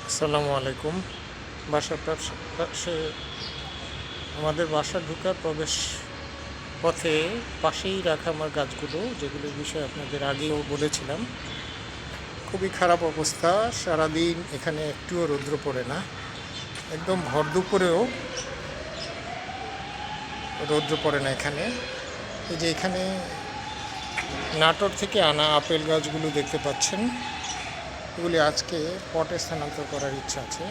আসসালামু আলাইকুম। বাসার পাশে আমাদের বাসা ঢোকার প্রবেশ পথে পাশেই রাখা আমার গাছগুলো, যেগুলোর বিষয়ে আপনাদের আগেও বলেছিলাম, খুবই খারাপ অবস্থা। সারাদিন এখানে একটুও রৌদ্র পড়ে না, একদম ভর দুপুরেও রৌদ্র পড়ে না এখানে। এই যে এখানে নাটোর থেকে আনা আপেল গাছগুলো দেখতে পাচ্ছেন, এগুলি আজকে পটে স্থানান্তর করার ইচ্ছা আছে।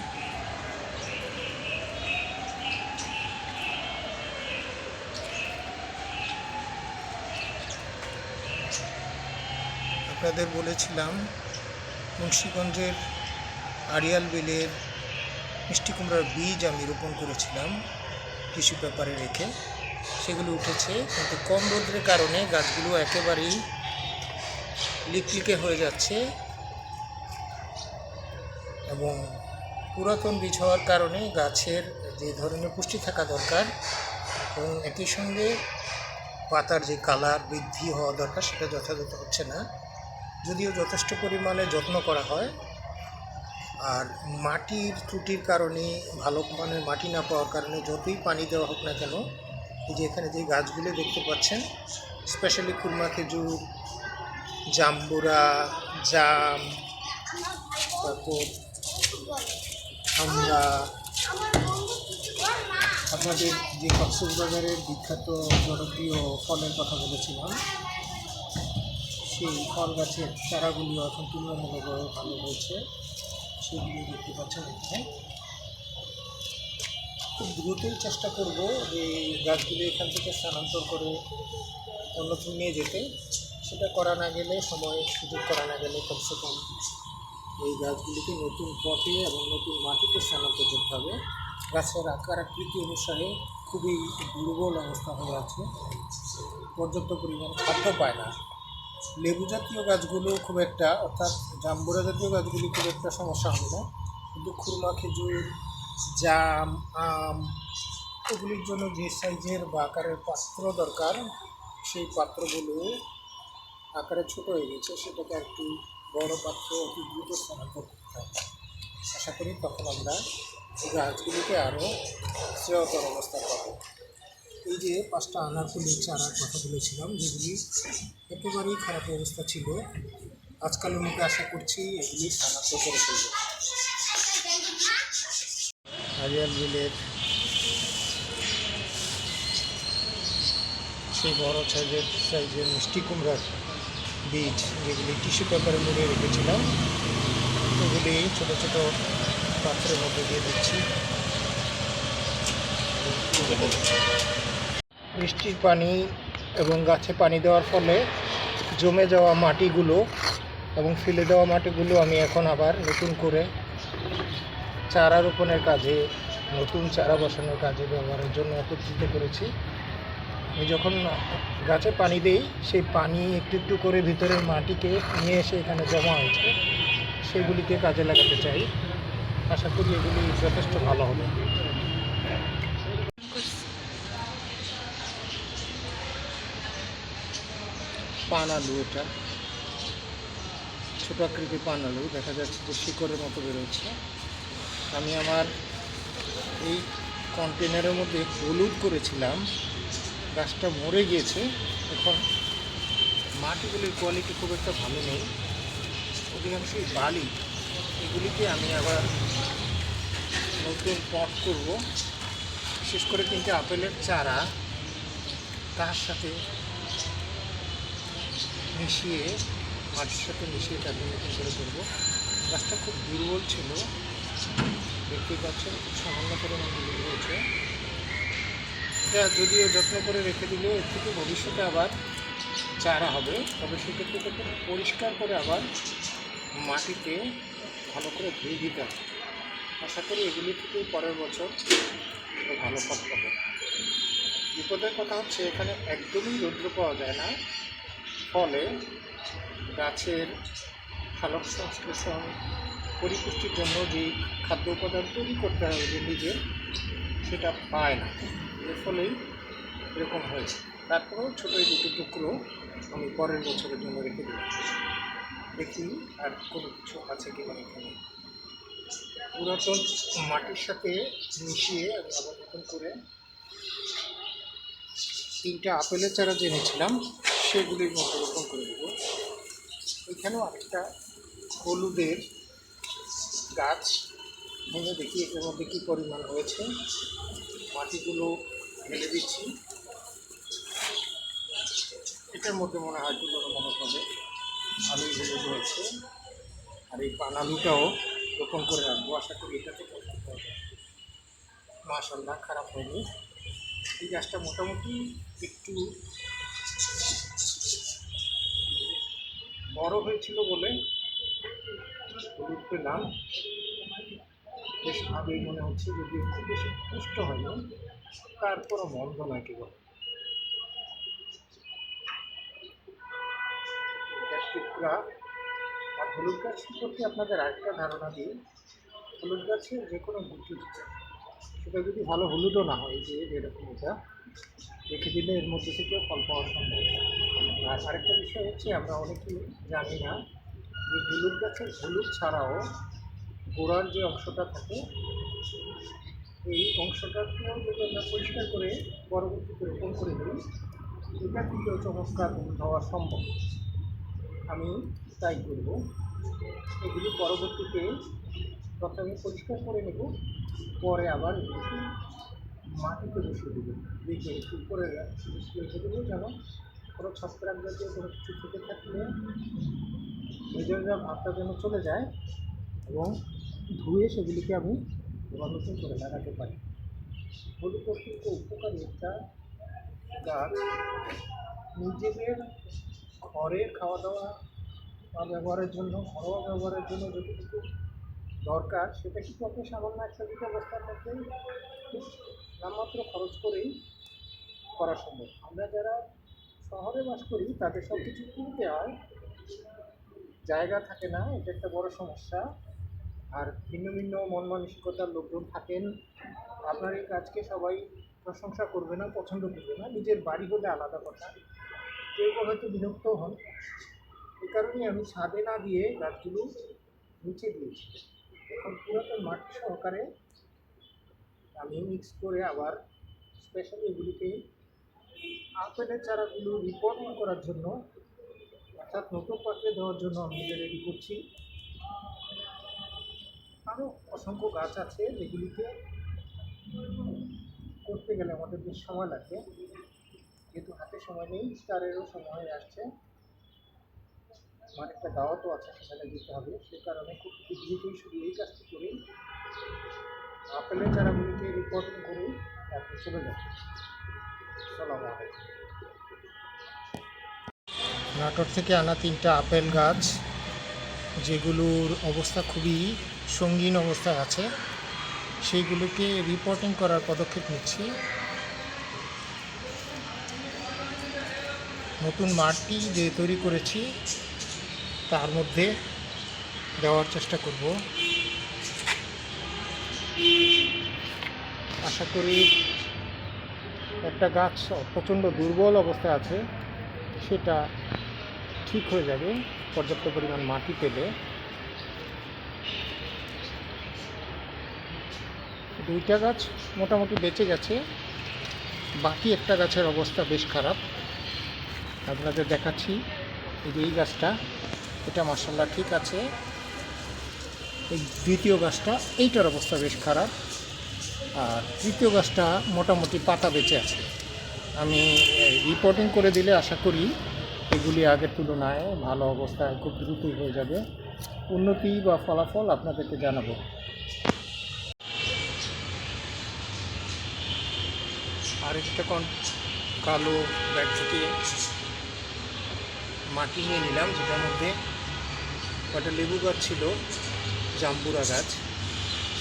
আপনাদের বলেছিলাম মুন্সিগঞ্জের আড়িয়াল বিলের মিষ্টি কুমড়ার বীজ আমি রোপণ করেছিলাম টিস্যু পেপারে রেখে, সেগুলো উঠেছে, কিন্তু কম রোদ্রের কারণে গাছগুলো একেবারেই লিকলিকে হয়ে যাচ্ছে এবং পুরাতন বীজ হওয়ার কারণে গাছের যে ধরনের পুষ্টি থাকা দরকার এবং একই সঙ্গে পাতার যে কালার বৃদ্ধি হওয়া দরকার সেটা যথাযথ হচ্ছে না। যদিও যথেষ্ট পরিমাণে যত্ন করা হয়, আর মাটির ত্রুটির কারণে, ভালো মানের মাটি না পাওয়ার কারণে যতই পানি দেওয়া হোক না কেন, এই যে এখানে যে গাছগুলো দেখতে পাচ্ছেন, স্পেশালি খুরমা খেজুর, জাম্বুরা, জাম, তারপর আমরা আপনাদের যে কক্সবাজারের বিখ্যাত জনপ্রিয় ফলের কথা বলেছিলাম, সেই ফল গাছের চারাগুলিও এখন তুলনামূলকভাবে ভালো হয়েছে, সেগুলি দেখতে পাচ্ছেন এখানে। খুব দ্রুতই চেষ্টা করব যে গাছগুলি এখান থেকে স্থানান্তর করে অন্যত্র নিয়ে যেতে। সেটা করা না গেলে, সময় সুযোগ করা না গেলে, কমসে কম এই গাছগুলিকে নতুন পথে এবং নতুন মাটিতে স্থানান্তর করতে হবে। গাছের আকার আকৃতি অনুসারে খুবই দুর্বল অবস্থা হয়ে আছে, পর্যাপ্ত পরিমাণ খাদ্য পায় না। লেবু জাতীয় গাছগুলো খুব একটা, অর্থাৎ জাম্বুরা জাতীয় গাছগুলি খুব একটা সমস্যা হবে না, কিন্তু খুরমা খেজুর, জাম, আম, এগুলির জন্য যে সাইজের বা আকারের পাত্র দরকার, সেই পাত্রগুলো আকারে ছোট হয়ে গেছে, সেটাকে একটু বড় পাত্র অতি দ্রুত স্থানান্তর করতে হবে। আশা করি তখন আমরা গাছগুলিকে আরও শ্রেয়তর অবস্থা পাবো। এই যে 5টা আনারকুলির চারার কথা বলেছিলাম, যেগুলি একেবারেই খারাপ অবস্থা ছিল, আজকালের মধ্যে আশা করছি এগুলি স্থানান্তর করে ফেলবে। আড়িয়াল বিলের সেই বড় সাইজের মিষ্টি কুমড়ার বীজ, যেগুলি টিস্যু পেপারে মুড়ে রেখেছিলাম, এগুলি ছোটো ছোটো পাত্রের মধ্যে দিয়ে দিচ্ছি। বৃষ্টির পানি এবং গাছে পানি দেওয়ার ফলে জমে যাওয়া মাটিগুলো এবং ফেলে দেওয়া মাটিগুলো আমি এখন আবার নতুন করে চারা রোপণের কাজে, নতুন চারা বসানোর কাজে ব্যবহারের জন্য একত্রিত করেছি। আমি যখন গাছে পানি দিই, সেই পানি একটু একটু করে ভিতরের মাটিকে নিয়ে এসে এখানে জমা হয়েছে, সেগুলিকে কাজে লাগাতে চাই। আশা করি এগুলি যথেষ্ট ভালো হবে। পান আলু, এটা ছোটো আকৃতির পান আলু, দেখা যাচ্ছে যে শিকড়ের মতো বেরোচ্ছে। আমি আমার এই কন্টেনারের মধ্যে হলুদ করেছিলাম, গাছটা মরে গিয়েছে। এখন মাটিগুলির কোয়ালিটি খুব একটা ভালো নেই, অধিকাংশই বালি। এগুলিকে আমি আবার নতুন পট করব, বিশেষ করে 3টে আপেলের চারা তার সাথে মিশিয়ে, মাটির সাথে মিশিয়ে তাদের নতুন করে করবো। গাছটা খুব দুর্বল ছিল, দেখতেই পাচ্ছেন, খুব সামান্য পরিমাণ দুর্বল হয়েছে। এটা যদিও যত্ন করে রেখে দিলেও এর থেকে ভবিষ্যতে আবার চারা হবে, তবে সেক্ষেত্রে খুব পরিষ্কার করে আবার মাটিতে ভালো করে ধুয়ে দিতে হবে। আশা করি এগুলি থেকে পরের বছর ভালো ফল পাবো। বিপদের কথা হচ্ছে এখানে একদমই রৌদ্র পাওয়া যায় না, ফলে গাছের সালোক সংশ্লেষণ, পরিপুষ্টির জন্য যে খাদ্য উপাদান তৈরি করতে হবে যে নিজের, সেটা পায় না। এর ফলেই এরকম হয়েছে। তারপরেও ছোটো এই 2টি টুকরো আমি পরের বছরের জন্য রেখে দিলাম। দেখি আর কোনো কিছু আছে কি না এখানে। পুরাতন মাটির সাথে মিশিয়ে আমি আবার নতুন করে 3টা আপেলের চারা জেনেছিলাম সেগুলির মতো রোপণ করে দেব। এখানেও আরেকটা হলুদের গাছ ভেঙে দেখি এর মধ্যে কী পরিমাণ হয়েছে। মাটিগুলো ঢেলে দিচ্ছি। এটার মধ্যে মনে হয় তুলনামূলকভাবে ভালোই হলুদ হয়েছে। আর এই পান আলুটাও রোপণ করে রাখবো, আশা করি এটা থেকে হবে। মাশাআল্লাহ, খারাপ হয়নি। এই গাছটা মোটামুটি একটু বড় হয়েছিল বলে হলুদ পেলাম। বেশ ভালোই মনে হচ্ছে, যদি একটু বেশি পুষ্ট হয়নি, তারপরও মন্দ নয় কি বলে। টুকরা। আর হলুদ গাছ সম্পর্কে আপনাদের আরেকটা ধারণা দিই, হলুদ গাছের যে কোনো গুটি সেটা যদি ভালো হলুদও না হয়, যে যেরকম এটা রেখে দিলে এর মধ্যে থেকে ফল পাওয়া সম্ভব। আর আরেকটা বিষয় হচ্ছে, আমরা অনেকেই জানি না যে হলুদ গাছের হলুদ ছাড়াও গোড়ার যে অংশটা থাকে, এই অংশটাকেও যদি আমরা পরিষ্কার করে পরবর্তীতে রোপণ করে দিই, এটা কিন্তু চমৎকার হলুদ হওয়া সম্ভব। আমি তাই করব। এগুলি পরবর্তীতে প্রথমে পরিষ্কার করে নেব, পরে আবার এগুলিকে মাটিতে বসিয়ে দেবো। দেখে একটু উপরে রেখে দেবো, যেন কোনো ছত্রাক জাতীয় কোনো কিছু থেকে থাকলে ভেজা ভাবটা যেন চলে যায়, এবং ধুয়ে সেগুলিকে আমি এবার নতুন করে লাগাতে পারি। হলুদ অত্যন্ত উপকারী একটা গাছ। নিজেদের ঘরের খাওয়া দাওয়া বা ব্যবহারের জন্য, ঘরোয়া ব্যবহারের জন্য যতটুকু দরকার, সেটা কিন্তু আপনি সামান্য একটা দুটো বস্তার মধ্যে খুব নামমাত্র খরচ করেই করা সম্ভব। আমরা যারা শহরে বাস করি তাদের সব কিছু কিনতে হয়, জায়গা থাকে না, এটা একটা বড় সমস্যা। আর ভিন্ন ভিন্ন মন মানসিকতার লোকজন থাকেন। আপনার এই কাজকে সবাই প্রশংসা করবে না, পছন্দ করবে না। নিজের বাড়ি হলে আলাদা কথা, কেউ হয়তো বিরক্ত হন। এই কারণেই আমি ছাদে না দিয়ে গাছগুলো নিচে দিয়েছি। এখন পুরাতন মাটি সহকারে আমি মিক্স করে আবার স্পেশালি এগুলিকে আপেলের চারাগুলো রিপোর্টিং করার জন্য, অর্থাৎ নতুন পাত্রে দেওয়ার জন্য আমি রেডি করছি। আরও অসংখ্য গাছ আছে যেগুলিকে করতে গেলে আমাদের বেশ সময় লাগবে, যেহেতু হাতে সময় নেই, তারেরও সময় আসছে, আমার একটা দাওয়াতও আছে, সেখানে দিতে হবে। সে কারণে খুব দ্রুতই শুধু এই কাজটি করেই আপেলের চারাগুলিকে রিপোর্টিং করেই তারপর চলে যাবে। আসসালামু আলাইকুম। নাটোর থেকে আনা 3টা আপেল গাছ, যেগুলোর অবস্থা খুবই সঙ্গীন অবস্থায় আছে, সেইগুলোকে রিপোর্টিং করার পদক্ষেপ নিচ্ছি। নতুন মাটি যে তৈরি করেছি তার মধ্যে দেওয়ার চেষ্টা করব। আশা করি একটা গাছ প্রচণ্ড দুর্বল অবস্থায় আছে, সেটা ঠিক হয়ে যাবে পর্যাপ্ত পরিমাণ মাটি পেলে। 2টা গাছ মোটামুটি বেঁচে গেছে, বাকি একটা গাছের অবস্থা বেশ খারাপ। আপনাদের দেখাচ্ছি, এই যে এই গাছটা, এটা মাশাআল্লাহ ঠিক আছে। এই দ্বিতীয় গাছটা, এইটার অবস্থা বেশ খারাপ। আর তৃতীয় গাছটা মোটামুটি পাতা বেঁচে আছে। আমি রিপোর্টিং করে দিলে আশা করি এগুলি আগের তুলনায় ভালো অবস্থায় খুব দ্রুতই হয়ে যাবে। উন্নতি বা ফলাফল আপনাদেরকে জানাবো। আরেকটা কালো ব্যাগ থেকে মাটি নিয়ে নিলাম, যেটার মধ্যে কটা লেবু গাছ ছিল, জাম্বুরা গাছ,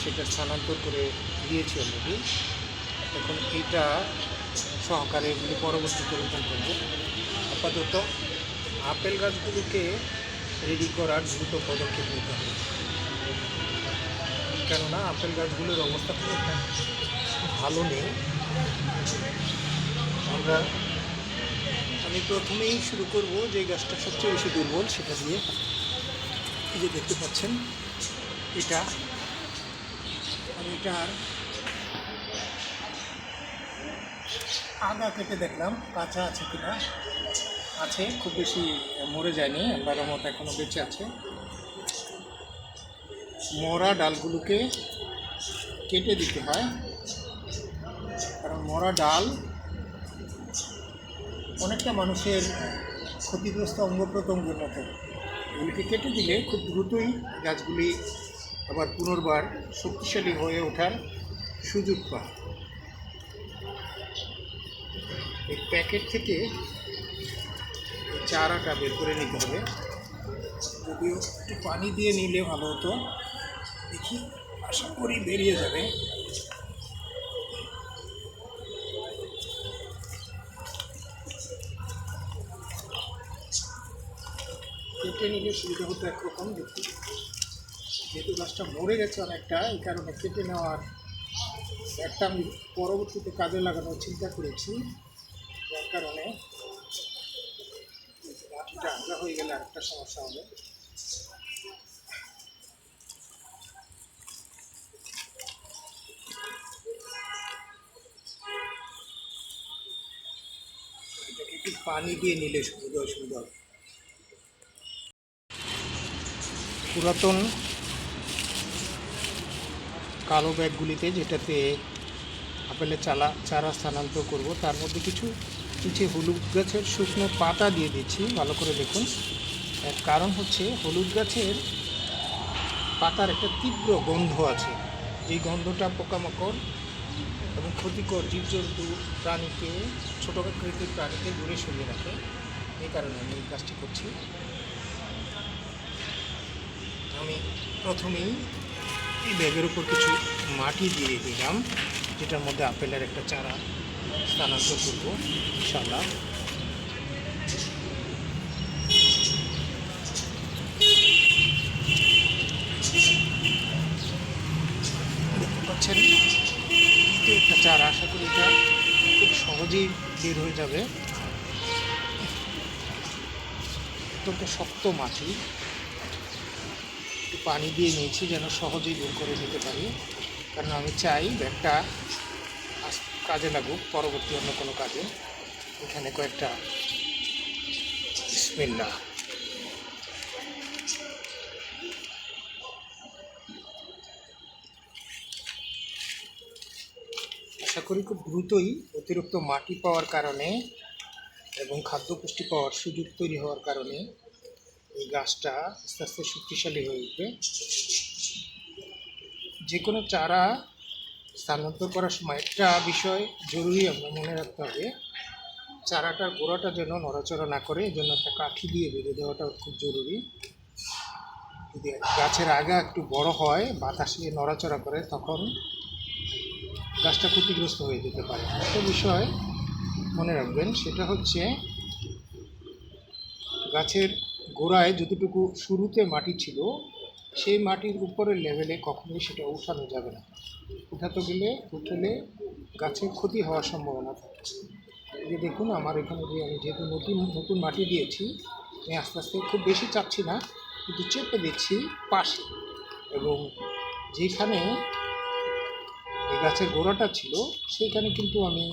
সেটা স্থানান্তর করে দিয়েছি অলরেডি। এখন এইটা সহকারে এগুলি পরবর্তীতে রোপণ করবো। আপাতত আপেল গাছগুলোকে রেডি করার দ্রুত পদক্ষেপ নিতে হবে, কেননা আপেল গাছগুলোর অবস্থা খুব একটা ভালো নেই। আমি প্রথমেই শুরু করব যে গাছটা সবচেয়ে বেশি দুর্বল, সেটা দিয়ে। এই যে দেখতে পাচ্ছেন, এটা আমি এটার আগা কেটে দেখলাম কাঁচা আছে কিনা। আছে, খুব বেশি মরে যায়নি, এমবারের মতো এখনও বেঁচে আছে। মরা ডালগুলোকে কেটে দিতে হয়, কারণ মরা ডাল অনেকটা মানুষের ক্ষতিগ্রস্ত অঙ্গ প্রত্যঙ্গের মতো। এগুলিকে কেটে দিলে খুব দ্রুতই গাছগুলি আবার পুনর্বার শক্তিশালী হয়ে ওঠার সুযোগ পায়। এই প্যাকেট থেকে চারাটা বের করে নিতে হবে, যদিও একটু পানি দিয়ে নিলে ভালো হতো। দেখি, আশা করি বেরিয়ে যাবে। কেটে নিলে সুবিধা হতো একরকম, দেখি যেহেতু গাছটা মরে গেছে অনেকটা, এই কারণে কেটে নেওয়ার একটা আমি পরবর্তীতে কাজে লাগানোর চিন্তা করেছি, যার কারণে লাঠিটা আলগা হয়ে গেলে আরেকটা সমস্যা হবে। এটাকে একটু পানি দিয়ে নিলে সুবিধা হবে। পুরাতন কালো ব্যাগগুলিতে, যেটাতে আপেলের চারা স্থানান্তর করব, তার মধ্যে কিছু হলুদ গাছের শুকনো পাতা দিয়ে দিচ্ছি। ভালো করে দেখুন, এর কারণ হচ্ছে হলুদ গাছের পাতার একটা তীব্র গন্ধ আছে। এই গন্ধটা পোকামাকড় এবং ক্ষতিকর জীবজন্তু প্রাণীকে, ছোটো আকৃতির প্রাণীকে দূরে সরিয়ে রাখে। এই কারণে আমি এই কাজটি করছি। আমি প্রথমেই এই ব্যাগের উপর কিছু মাটি দিয়ে দিলাম, যেটার মধ্যে আপেলের একটা চারা স্থানান্তর করব ইনশাআল্লাহ। দেখতে পাচ্ছেন একটা চারা, আশা করি এটা খুব সহজেই বের হয়ে যাবে। অত্যন্ত শক্ত মাটি, একটু পানি দিয়ে নিয়েছি যেন সহজেই বের করে নিতে পারি, কারণ আমি চাই ব্যাগটা কাজে লাগুক পরবর্তী অন্য কোনো কাজে। এখানে কয়েকটা বিসমিল্লাহ। আশা করি খুব দ্রুতই অতিরিক্ত মাটি পাওয়ার কারণে এবং খাদ্য পুষ্টি পাওয়ার সুযোগ তৈরি হওয়ার কারণে এই গাছটা আস্তে আস্তে শক্তিশালী হয়ে উঠবে। যে কোনো চারা স্থানান্তর করার সময় একটা বিষয় জরুরি আমরা মনে রাখতে হবে, চারাটার গোড়াটা যেন নড়াচড়া না করে, এই জন্য একটা কাঠি দিয়ে বেঁধে দেওয়াটা খুব জরুরি। যদি গাছের আগা একটু বড় হয়, বাতাসে নড়াচড়া করে, তখন গাছটা ক্ষতিগ্রস্ত হয়ে যেতে পারে। একটা বিষয় মনে রাখবেন, সেটা হচ্ছে গাছের গোড়ায় যতটুকু শুরুতে মাটি ছিল, সেই মাটির উপরের লেভেলে কখনোই সেটা উঠানো যাবে না। উঠাতে গেলে গাছের ক্ষতি হওয়ার সম্ভাবনা থাকে। এই যে দেখুন, আমার এখানে যে আমি যেহেতু নতুন মাটি দিয়েছি, আমি আস্তে আস্তে খুব বেশি চাচ্ছি না, কিন্তু চেপে দিচ্ছি পাশে, এবং যেখানে এই গাছের গোড়াটা ছিল সেইখানে কিন্তু আমি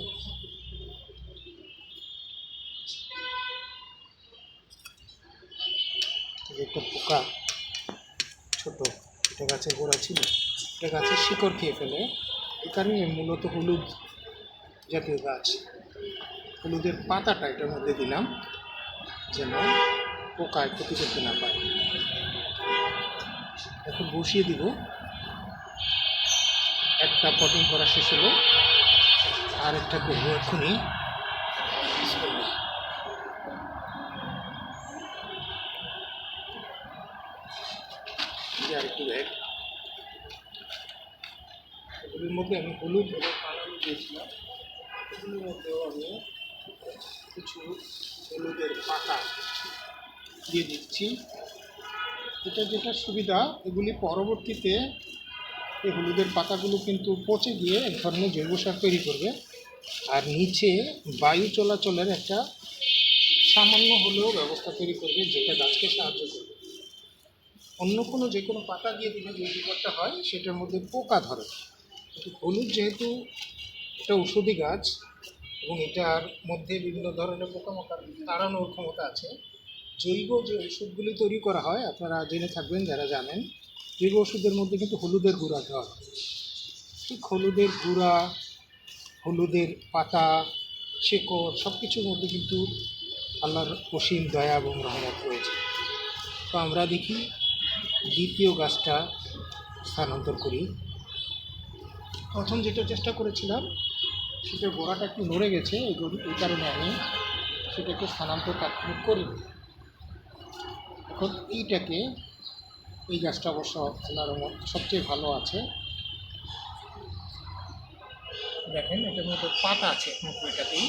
একটা পোকা, ছোট, এটা গাছের গোড়া ছিল, এটা গাছের শিকড় খেয়ে ফেলে। এখানে মূলত হলুদ জাতীয় গাছ, হলুদের পাতাটা এটার মধ্যে দিলাম যেন পোকায় ক্ষতি করতে না পারে। এখন বসিয়ে দিব, একটা পটিং করা শেষ হলো, আর একটা করবো এক্ষুনি। আরেকটি ব্যাগ, এগুলির মধ্যে আমি হলুদ এবং পানালু দিয়েছিলাম, এগুলির মধ্যেও আমি কিছু হলুদের পাতা দিয়ে দিচ্ছি। এটা যেটা সুবিধা, এগুলি পরবর্তীতে এই হলুদের পাতাগুলো কিন্তু পচে গিয়ে এক ধরনের জৈব সার তৈরি করবে, আর নিচে বায়ু চলাচলের একটা সামান্য হলেও ব্যবস্থা তৈরি করবে, যেটা গাছকে সাহায্য করবে। অন্য কোনো যে কোনো পাতা দিয়ে দিলে যে বিপদটা হয়, সেটার মধ্যে পোকা ধরে, কিন্তু হলুদ যেহেতু একটা ঔষধি গাছ এবং এটার মধ্যে বিভিন্ন ধরনের পোকামাকড় তাড়ানোর ক্ষমতা আছে, জৈব যে ওষুধগুলি তৈরি করা হয় আপনারা জেনে থাকবেন যারা জানেন, জৈব ওষুধের মধ্যে কিন্তু হলুদের গুঁড়া দেওয়া হয়। ঠিক হলুদের গুঁড়া, হলুদের পাতা, শেকড় সব কিছুর মধ্যে কিন্তু আল্লাহর অসীম দয়া এবং রহমত রয়েছে। তো আমরা দেখি দ্বিতীয় গাছটা স্থানান্তর করি। প্রথম যেটা চেষ্টা করেছিলাম সেটার গোড়াটা একটু নড়ে গেছে, এই কারণে আমি সেটাকে স্থানান্তর তাৎক্ষণিক করিনি। এখন এইটাকে, এই গাছটা অবশ্য আল্লাহর রহমত সবচেয়ে ভালো আছে। দেখেন এটার মধ্যে পাতা আছে একমাত্র এটাতেই,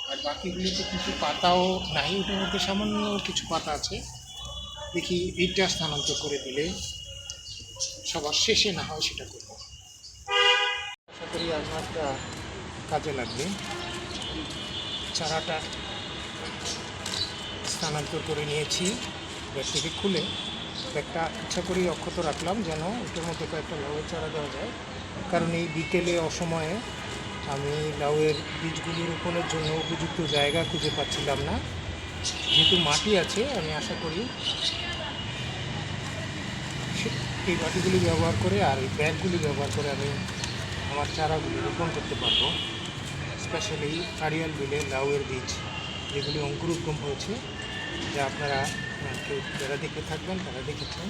আর বাকিগুলিতে কিছু পাতাও নাই, ওটার মধ্যে সামান্য কিছু পাতা আছে। দেখি এইটা স্থানান্তর করে দিলে সবার শেষে না হয় সেটা করব। আশা করি আপনারটা কাজে লাগবে। চারাটা স্থানান্তর করে নিয়েছি ব্যাগ থেকে খুলে। ব্যাগটা ইচ্ছা করেই অক্ষত রাখলাম যেন ওটার মধ্যে কয়েকটা লাউয়ের চারা দেওয়া যায়, কারণ এই বিকেলে অসময়ে আমি লাউয়ের বীজগুলি রোপণের জন্য উপযুক্ত জায়গা খুঁজে পাচ্ছিলাম না। যেহেতু মাটি আছে, আমি আশা করি এই মাটিগুলি ব্যবহার করে আর এই ব্যাগগুলি ব্যবহার করে আমি আমার চারাগুলি রোপণ করতে পারবো। স্পেশালি আড়িয়াল বিলে লাউয়ের বীজ যেগুলি অঙ্কুরোদ্গম হয়েছে, যা আপনারা কেউ যারা দেখে থাকবেন তারা দেখেছেন।